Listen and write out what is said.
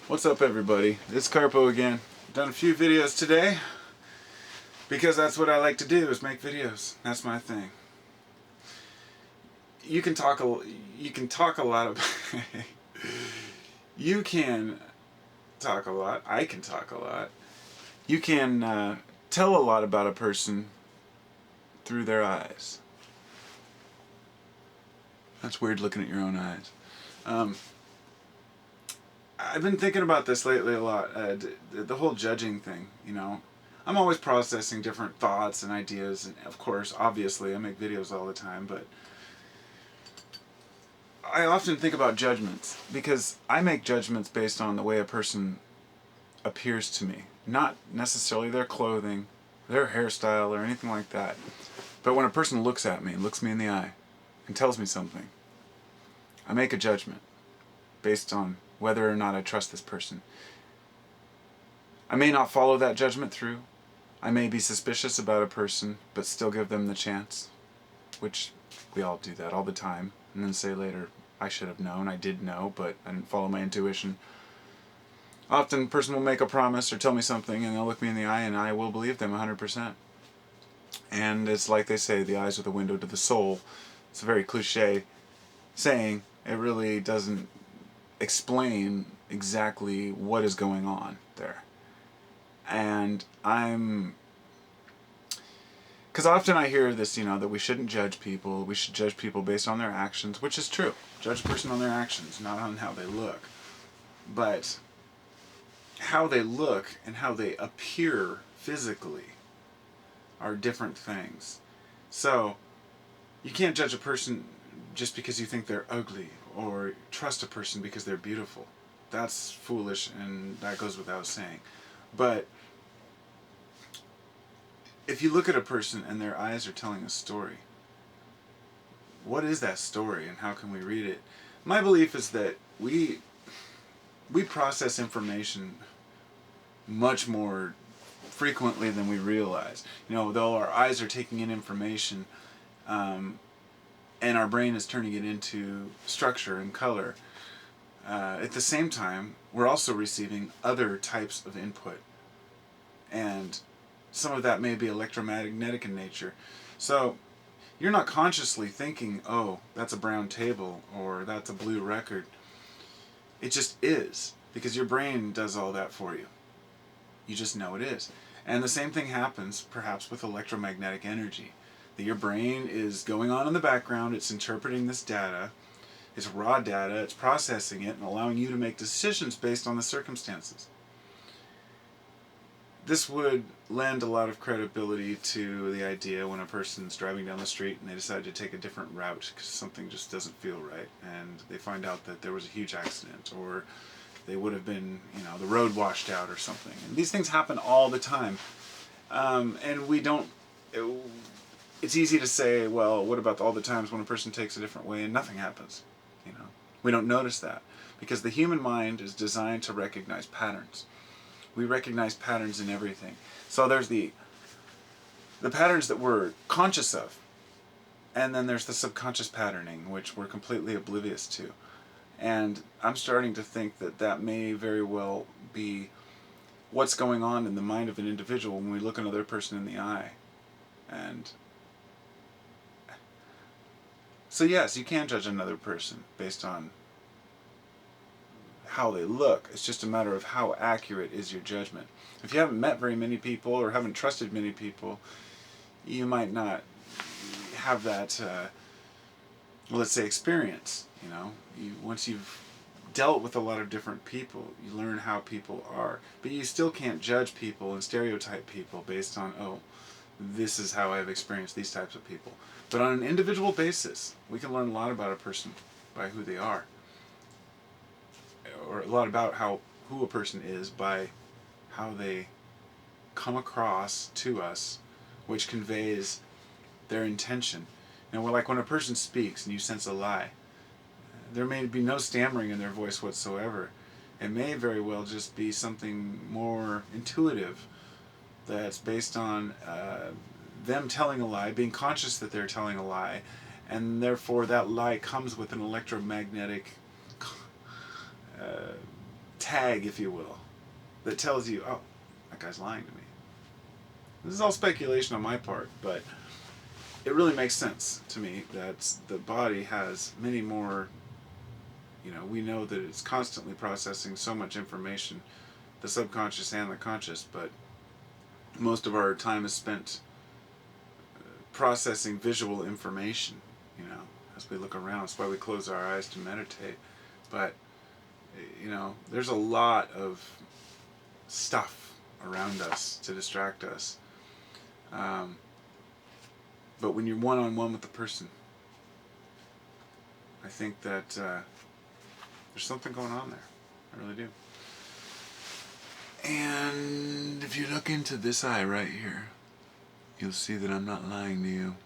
What's up, everybody? It's Carpo again. Done a few videos today because that's what I like to do, is make videos. That's my thing. You can talk a lot about you can talk a lot. I can talk a lot. You can tell a lot about a person through their eyes. That's weird, looking at your own eyes. I've been thinking about this lately a lot. The whole judging thing, you know. I'm always processing different thoughts and ideas, and of course, obviously, I make videos all the time, but I often think about judgments because I make judgments based on the way a person appears to me. Not necessarily their clothing, their hairstyle, or anything like that. But when a person looks at me, looks me in the eye, and tells me something, I make a judgment based on whether or not I trust this person. I may not follow that judgment through. I may be suspicious about a person, but still give them the chance, which we all do that all the time, and then say later, I should have known, I did know, but I didn't follow my intuition. Often a person will make a promise or tell me something, and they'll look me in the eye, and I will believe them 100%. And it's like they say, the eyes are the window to the soul. It's a very cliche saying. It really doesn't explain exactly what is going on there. And because often I hear this, you know, that we shouldn't judge people, we should judge people based on their actions, which is true. Judge a person on their actions, not on how they look. But how they look and how they appear physically are different things. So, you can't judge a person just because you think they're ugly, or trust a person because they're beautiful. That's foolish, and that goes without saying. But if you look at a person and their eyes are telling a story, what is that story and how can we read it? My belief is that we process information much more frequently than we realize. You know, though our eyes are taking in information, and our brain is turning it into structure and color, at the same time, we're also receiving other types of input. And some of that may be electromagnetic in nature. So, you're not consciously thinking, oh, that's a brown table, or that's a blue record. It just is, because your brain does all that for you. You just know it is. And the same thing happens, perhaps, with electromagnetic energy. That your brain is going on in the background, it's interpreting this data, it's raw data, it's processing it and allowing you to make decisions based on the circumstances. This would lend a lot of credibility to the idea when a person's driving down the street and they decide to take a different route because something just doesn't feel right, and they find out that there was a huge accident, or they would have been, you know, the road washed out or something. And these things happen all the time. And we don't... It's easy to say, well, what about all the times when a person takes a different way and nothing happens? You know, we don't notice that because the human mind is designed to recognize patterns. We recognize patterns in everything. So there's the patterns that we're conscious of, and then there's the subconscious patterning, which we're completely oblivious to. And I'm starting to think that that may very well be what's going on in the mind of an individual when we look another person in the eye. And so yes, you can judge another person based on how they look. It's just a matter of how accurate is your judgment. If you haven't met very many people or haven't trusted many people, you might not have that, let's say, experience. You know, once you've dealt with a lot of different people, you learn how people are. But you still can't judge people and stereotype people based on, oh, this is how I've experienced these types of people. But on an individual basis, we can learn a lot about a person by who they are. Or a lot about who a person is by how they come across to us, which conveys their intention. You know, like when a person speaks and you sense a lie, there may be no stammering in their voice whatsoever. It may very well just be something more intuitive that's based on them telling a lie, being conscious that they're telling a lie, and therefore that lie comes with an electromagnetic tag, if you will, that tells you, oh, that guy's lying to me. This is all speculation on my part, but it really makes sense to me that the body has many more, we know that it's constantly processing so much information, the subconscious and the conscious, but most of our time is spent processing visual information, as we look around. That's why we close our eyes to meditate. But, there's a lot of stuff around us to distract us. But when you're one-on-one with the person, I think that there's something going on there. I really do. And if you look into this eye right here, you'll see that I'm not lying to you.